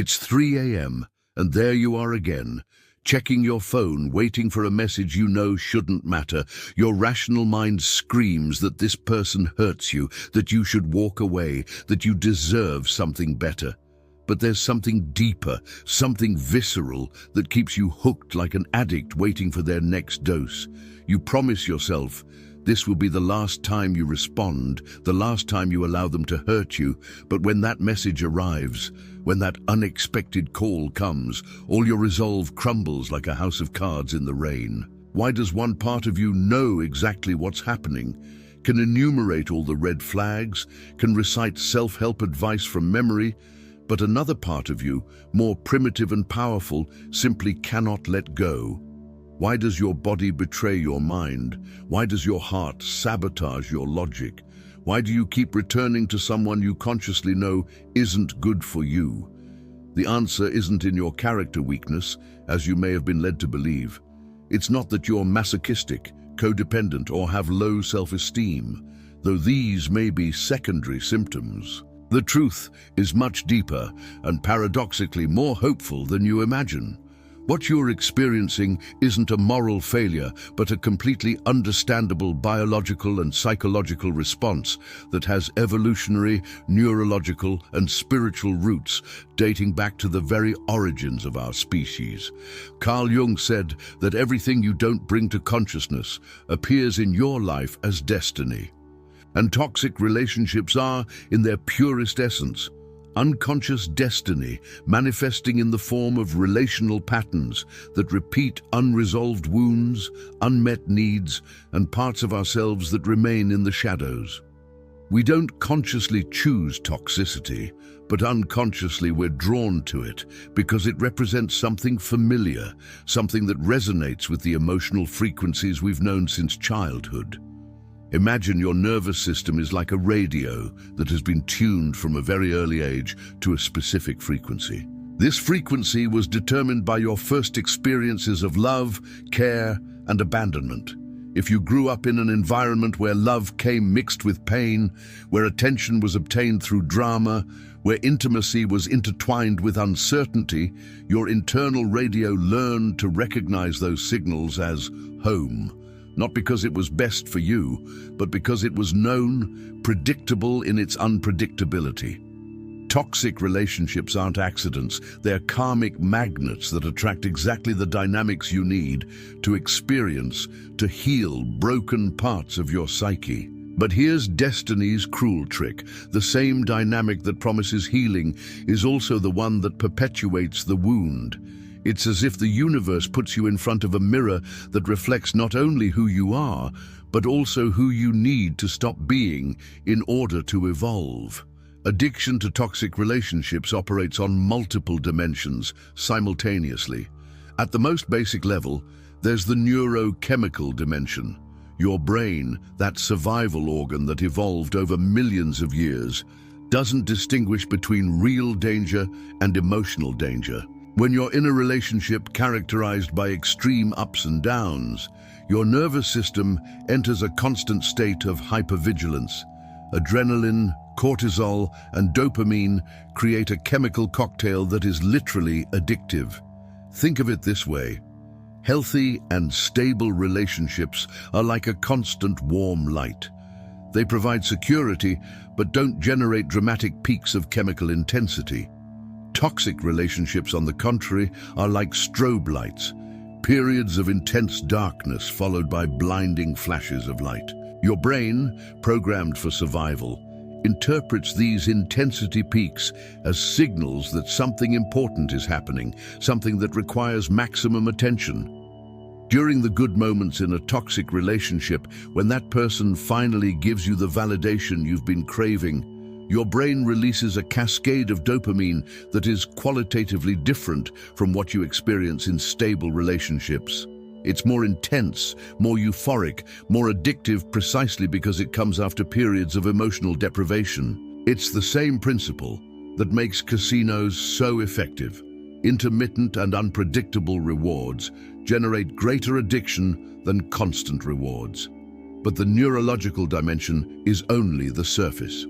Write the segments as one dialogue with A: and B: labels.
A: It's 3 a.m., and there you are again, checking your phone, waiting for a message you know shouldn't matter. Your rational mind screams that this person hurts you, that you should walk away, that you deserve something better. But there's something deeper, something visceral that keeps you hooked like an addict waiting for their next dose. You promise yourself, this will be the last time you respond, the last time you allow them to hurt you. But when that message arrives, when that unexpected call comes, all your resolve crumbles like a house of cards in the rain. Why does one part of you know exactly what's happening, can enumerate all the red flags, can recite self-help advice from memory, but another part of you, more primitive and powerful, simply cannot let go? Why does your body betray your mind? Why does your heart sabotage your logic? Why do you keep returning to someone you consciously know isn't good for you? The answer isn't in your character weakness, as you may have been led to believe. It's not that you're masochistic, codependent, or have low self-esteem, though these may be secondary symptoms. The truth is much deeper and paradoxically more hopeful than you imagine. What you're experiencing isn't a moral failure, but a completely understandable biological and psychological response that has evolutionary, neurological, and spiritual roots dating back to the very origins of our species. Carl Jung said that everything you don't bring to consciousness appears in your life as destiny. And toxic relationships are, in their purest essence, unconscious destiny manifesting in the form of relational patterns that repeat unresolved wounds, unmet needs, and parts of ourselves that remain in the shadows. We don't consciously choose toxicity, but unconsciously we're drawn to it because it represents something familiar, something that resonates with the emotional frequencies we've known since childhood. Imagine your nervous system is like a radio that has been tuned from a very early age to a specific frequency. This frequency was determined by your first experiences of love, care, and abandonment. If you grew up in an environment where love came mixed with pain, where attention was obtained through drama, where intimacy was intertwined with uncertainty, your internal radio learned to recognize those signals as home. Not because it was best for you, but because it was known, predictable in its unpredictability. Toxic relationships aren't accidents, they're karmic magnets that attract exactly the dynamics you need to experience, to heal broken parts of your psyche. But here's destiny's cruel trick. The same dynamic that promises healing is also the one that perpetuates the wound. It's as if the universe puts you in front of a mirror that reflects not only who you are, but also who you need to stop being in order to evolve. Addiction to toxic relationships operates on multiple dimensions simultaneously. At the most basic level, there's the neurochemical dimension. Your brain, that survival organ that evolved over millions of years, doesn't distinguish between real danger and emotional danger. When you're in a relationship characterized by extreme ups and downs, your nervous system enters a constant state of hypervigilance. Adrenaline, cortisol, and dopamine create a chemical cocktail that is literally addictive. Think of it this way. Healthy and stable relationships are like a constant warm light. They provide security, but don't generate dramatic peaks of chemical intensity. Toxic relationships, on the contrary, are like strobe lights, periods of intense darkness followed by blinding flashes of light. Your brain, programmed for survival, interprets these intensity peaks as signals that something important is happening, something that requires maximum attention. During the good moments in a toxic relationship, when that person finally gives you the validation you've been craving, your brain releases a cascade of dopamine that is qualitatively different from what you experience in stable relationships. It's more intense, more euphoric, more addictive precisely because it comes after periods of emotional deprivation. It's the same principle that makes casinos so effective. Intermittent and unpredictable rewards generate greater addiction than constant rewards. But the neurological dimension is only the surface.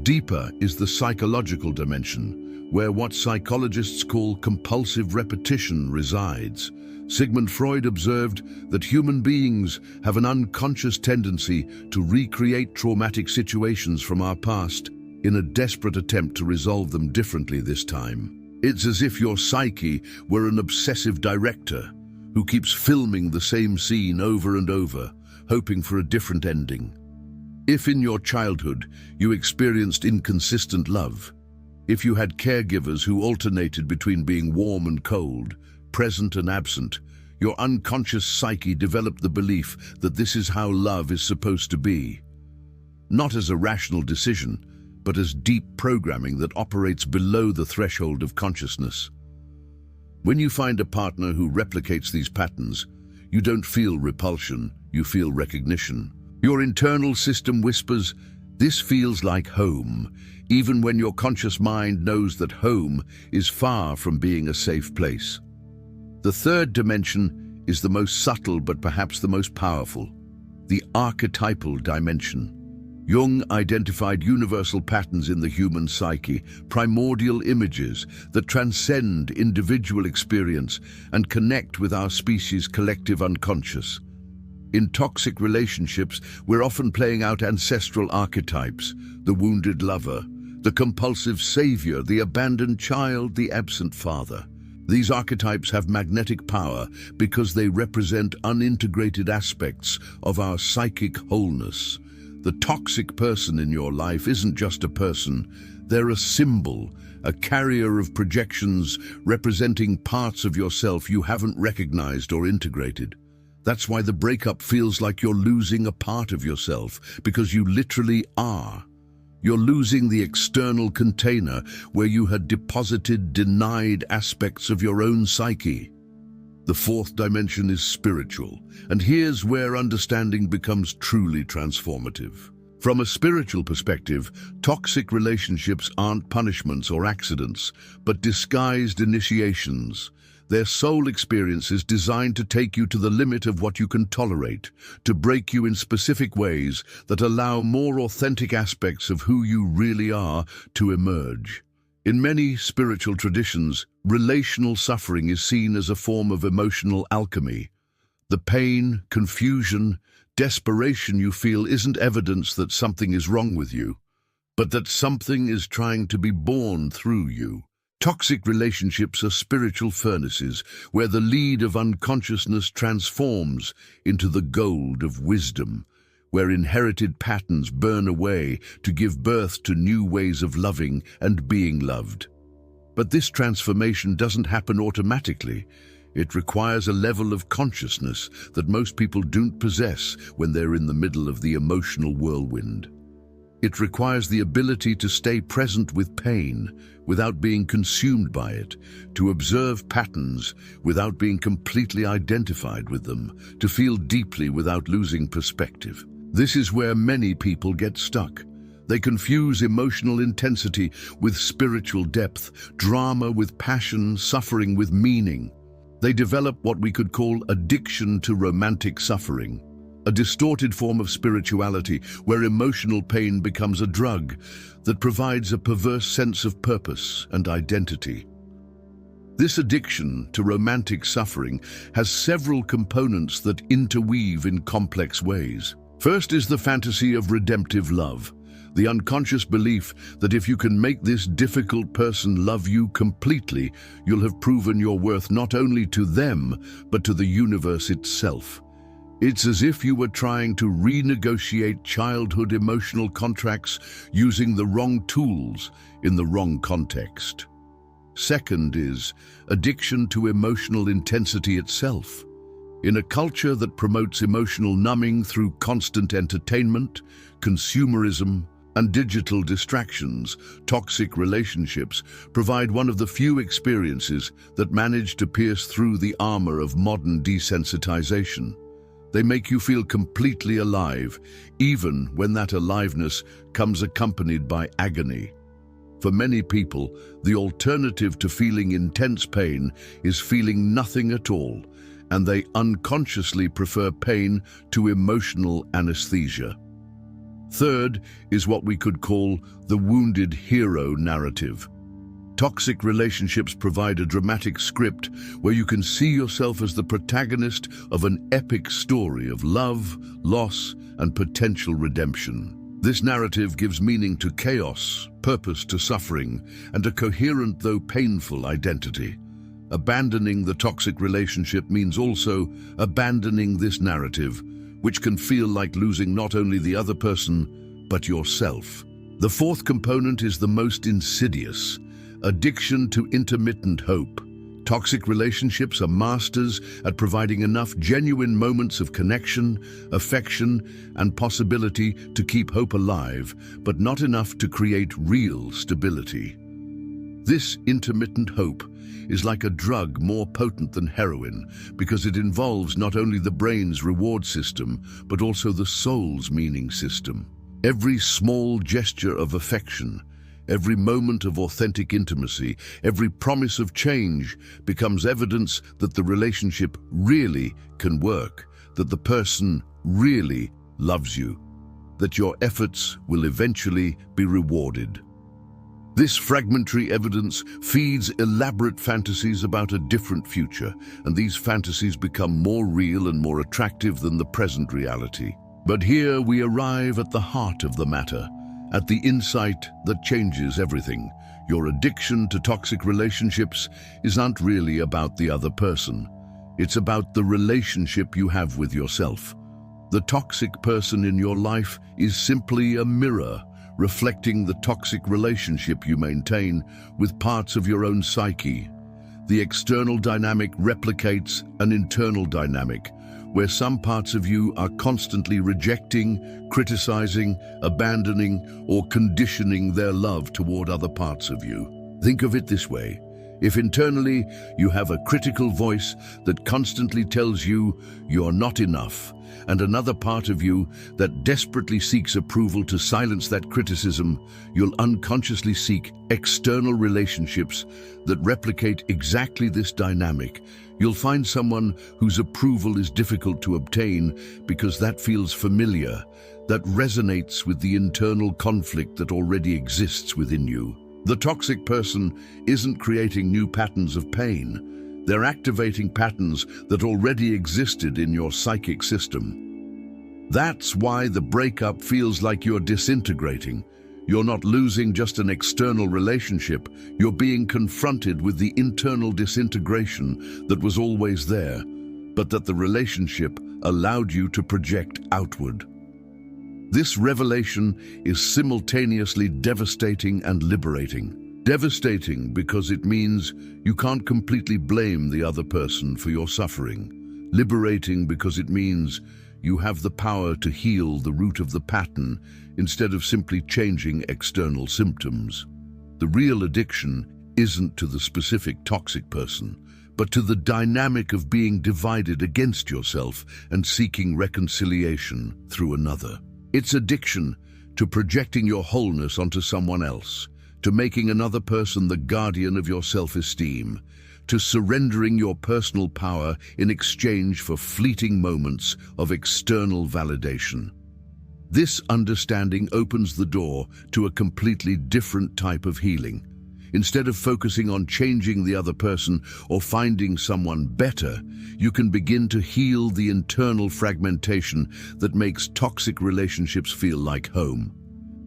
A: Deeper is the psychological dimension, where what psychologists call compulsive repetition resides. Sigmund Freud observed that human beings have an unconscious tendency to recreate traumatic situations from our past in a desperate attempt to resolve them differently this time. It's as if your psyche were an obsessive director who keeps filming the same scene over and over, hoping for a different ending. If in your childhood you experienced inconsistent love, if you had caregivers who alternated between being warm and cold, present and absent, your unconscious psyche developed the belief that this is how love is supposed to be. Not as a rational decision, but as deep programming that operates below the threshold of consciousness. When you find a partner who replicates these patterns, you don't feel repulsion, you feel recognition. Your internal system whispers, "This feels like home," even when your conscious mind knows that home is far from being a safe place. The third dimension is the most subtle but perhaps the most powerful, the archetypal dimension. Jung identified universal patterns in the human psyche, primordial images that transcend individual experience and connect with our species' collective unconscious. In toxic relationships, we're often playing out ancestral archetypes: the wounded lover, the compulsive savior, the abandoned child, the absent father. These archetypes have magnetic power because they represent unintegrated aspects of our psychic wholeness. The toxic person in your life isn't just a person, they're a symbol, a carrier of projections representing parts of yourself you haven't recognized or integrated. That's why the breakup feels like you're losing a part of yourself, because you literally are. You're losing the external container where you had deposited denied aspects of your own psyche. The fourth dimension is spiritual, and here's where understanding becomes truly transformative. From a spiritual perspective, toxic relationships aren't punishments or accidents, but disguised initiations. Their soul experience is designed to take you to the limit of what you can tolerate, to break you in specific ways that allow more authentic aspects of who you really are to emerge. In many spiritual traditions, relational suffering is seen as a form of emotional alchemy. The pain, confusion, desperation you feel isn't evidence that something is wrong with you, but that something is trying to be born through you. Toxic relationships are spiritual furnaces where the lead of unconsciousness transforms into the gold of wisdom, where inherited patterns burn away to give birth to new ways of loving and being loved. But this transformation doesn't happen automatically. It requires a level of consciousness that most people don't possess when they're in the middle of the emotional whirlwind. It requires the ability to stay present with pain without being consumed by it, to observe patterns without being completely identified with them, to feel deeply without losing perspective. This is where many people get stuck. They confuse emotional intensity with spiritual depth, drama with passion, suffering with meaning. They develop what we could call addiction to romantic suffering, a distorted form of spirituality where emotional pain becomes a drug that provides a perverse sense of purpose and identity. This addiction to romantic suffering has several components that interweave in complex ways. First is the fantasy of redemptive love, the unconscious belief that if you can make this difficult person love you completely, you'll have proven your worth not only to them, but to the universe itself. It's as if you were trying to renegotiate childhood emotional contracts using the wrong tools in the wrong context. Second is addiction to emotional intensity itself. In a culture that promotes emotional numbing through constant entertainment, consumerism, and digital distractions, toxic relationships provide one of the few experiences that manage to pierce through the armor of modern desensitization. They make you feel completely alive, even when that aliveness comes accompanied by agony. For many people, the alternative to feeling intense pain is feeling nothing at all, and they unconsciously prefer pain to emotional anesthesia. Third is what we could call the wounded hero narrative. Toxic relationships provide a dramatic script where you can see yourself as the protagonist of an epic story of love, loss, and potential redemption. This narrative gives meaning to chaos, purpose to suffering, and a coherent though painful identity. Abandoning the toxic relationship means also abandoning this narrative, which can feel like losing not only the other person, but yourself. The fourth component is the most insidious: addiction to intermittent hope. Toxic relationships are masters at providing enough genuine moments of connection, affection, and possibility to keep hope alive, but not enough to create real stability. This intermittent hope is like a drug more potent than heroin because it involves not only the brain's reward system, but also the soul's meaning system. Every small gesture of affection, every moment of authentic intimacy, every promise of change becomes evidence that the relationship really can work, that the person really loves you, that your efforts will eventually be rewarded. This fragmentary evidence feeds elaborate fantasies about a different future, and these fantasies become more real and more attractive than the present reality. But here we arrive at the heart of the matter, at the insight that changes everything. Your addiction to toxic relationships isn't really about the other person. It's about the relationship you have with yourself. The toxic person in your life is simply a mirror, reflecting the toxic relationship you maintain with parts of your own psyche. The external dynamic replicates an internal dynamic, where some parts of you are constantly rejecting, criticizing, abandoning, or conditioning their love toward other parts of you. Think of it this way. If internally you have a critical voice that constantly tells you you're not enough, and another part of you that desperately seeks approval to silence that criticism, you'll unconsciously seek external relationships that replicate exactly this dynamic. You'll find someone whose approval is difficult to obtain because that feels familiar, that resonates with the internal conflict that already exists within you. The toxic person isn't creating new patterns of pain. They're activating patterns that already existed in your psychic system. That's why the breakup feels like you're disintegrating. You're not losing just an external relationship. You're being confronted with the internal disintegration that was always there, but that the relationship allowed you to project outward. This revelation is simultaneously devastating and liberating. Devastating because it means you can't completely blame the other person for your suffering. Liberating because it means you have the power to heal the root of the pattern instead of simply changing external symptoms. The real addiction isn't to the specific toxic person, but to the dynamic of being divided against yourself and seeking reconciliation through another. It's addiction to projecting your wholeness onto someone else, to making another person the guardian of your self-esteem, to surrendering your personal power in exchange for fleeting moments of external validation. This understanding opens the door to a completely different type of healing. Instead of focusing on changing the other person or finding someone better, you can begin to heal the internal fragmentation that makes toxic relationships feel like home.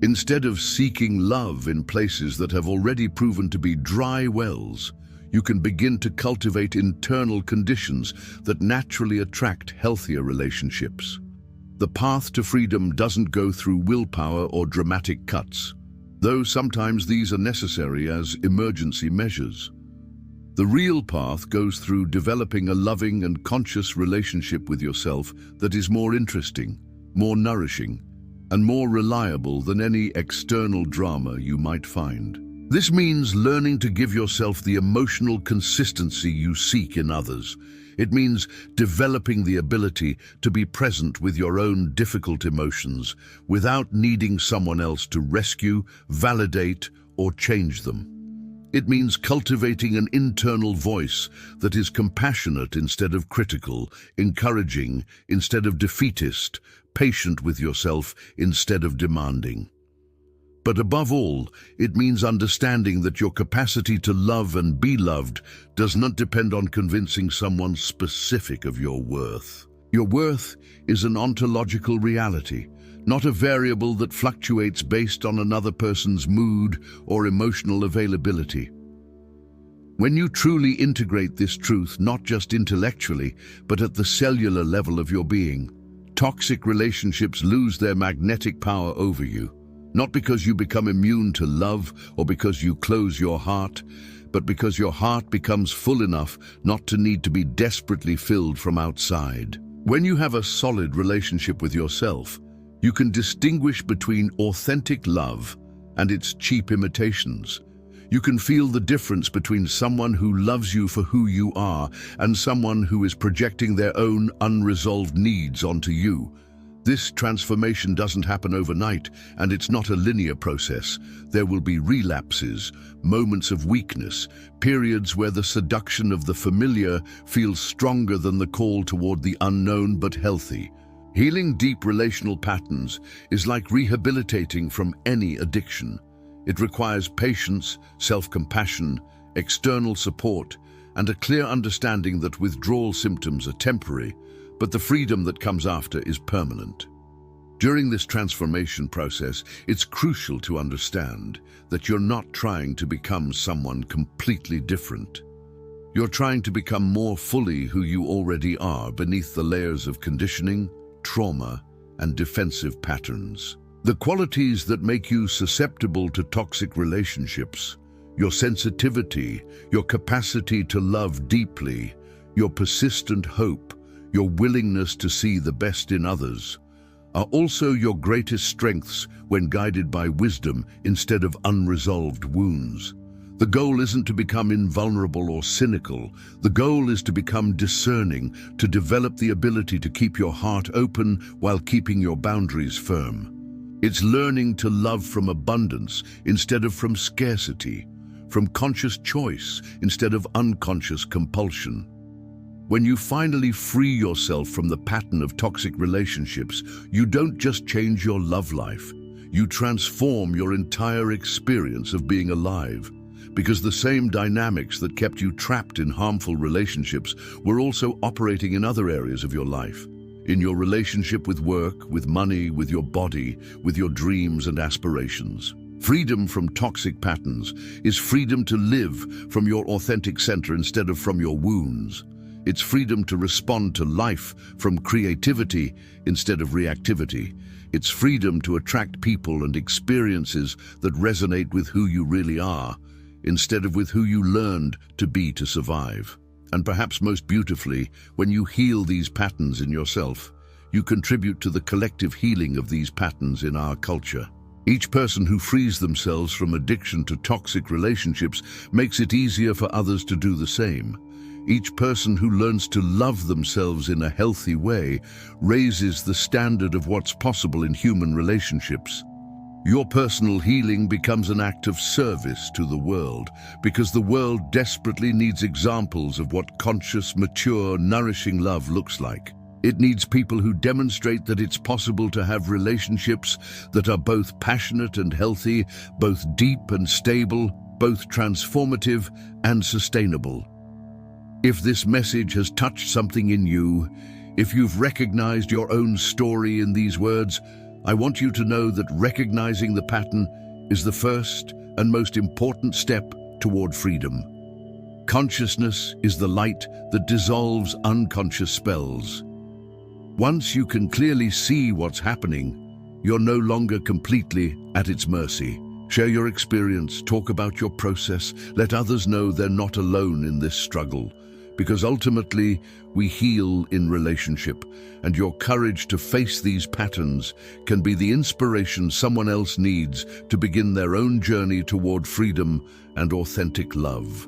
A: Instead of seeking love in places that have already proven to be dry wells, you can begin to cultivate internal conditions that naturally attract healthier relationships. The path to freedom doesn't go through willpower or dramatic cuts, though sometimes these are necessary as emergency measures. The real path goes through developing a loving and conscious relationship with yourself that is more interesting, more nourishing, and more reliable than any external drama you might find. This means learning to give yourself the emotional consistency you seek in others. It means developing the ability to be present with your own difficult emotions without needing someone else to rescue, validate, or change them. It means cultivating an internal voice that is compassionate instead of critical, encouraging instead of defeatist, patient with yourself instead of demanding. But above all, it means understanding that your capacity to love and be loved does not depend on convincing someone specific of your worth. Your worth is an ontological reality, not a variable that fluctuates based on another person's mood or emotional availability. When you truly integrate this truth, not just intellectually, but at the cellular level of your being, toxic relationships lose their magnetic power over you. Not because you become immune to love or because you close your heart, but because your heart becomes full enough not to need to be desperately filled from outside. When you have a solid relationship with yourself, you can distinguish between authentic love and its cheap imitations. You can feel the difference between someone who loves you for who you are and someone who is projecting their own unresolved needs onto you. This transformation doesn't happen overnight, and it's not a linear process. There will be relapses, moments of weakness, periods where the seduction of the familiar feels stronger than the call toward the unknown but healthy. Healing deep relational patterns is like rehabilitating from any addiction. It requires patience, self-compassion, external support, and a clear understanding that withdrawal symptoms are temporary, but the freedom that comes after is permanent. During this transformation process, it's crucial to understand that you're not trying to become someone completely different. You're trying to become more fully who you already are beneath the layers of conditioning, trauma, and defensive patterns. The qualities that make you susceptible to toxic relationships, your sensitivity, your capacity to love deeply, your persistent hope, your willingness to see the best in others, are also your greatest strengths when guided by wisdom instead of unresolved wounds. The goal isn't to become invulnerable or cynical. The goal is to become discerning, to develop the ability to keep your heart open while keeping your boundaries firm. It's learning to love from abundance instead of from scarcity, from conscious choice instead of unconscious compulsion. When you finally free yourself from the pattern of toxic relationships, you don't just change your love life, you transform your entire experience of being alive. Because the same dynamics that kept you trapped in harmful relationships were also operating in other areas of your life. In your relationship with work, with money, with your body, with your dreams and aspirations. Freedom from toxic patterns is freedom to live from your authentic center instead of from your wounds. It's freedom to respond to life from creativity instead of reactivity. It's freedom to attract people and experiences that resonate with who you really are, instead of with who you learned to be to survive. And perhaps most beautifully, when you heal these patterns in yourself, you contribute to the collective healing of these patterns in our culture. Each person who frees themselves from addiction to toxic relationships makes it easier for others to do the same. Each person who learns to love themselves in a healthy way raises the standard of what's possible in human relationships. Your personal healing becomes an act of service to the world, because the world desperately needs examples of what conscious, mature, nourishing love looks like. It needs people who demonstrate that it's possible to have relationships that are both passionate and healthy, both deep and stable, both transformative and sustainable. If this message has touched something in you, if you've recognized your own story in these words, I want you to know that recognizing the pattern is the first and most important step toward freedom. Consciousness is the light that dissolves unconscious spells. Once you can clearly see what's happening, you're no longer completely at its mercy. Share your experience, talk about your process, let others know they're not alone in this struggle. Because ultimately, we heal in relationship, and your courage to face these patterns can be the inspiration someone else needs to begin their own journey toward freedom and authentic love.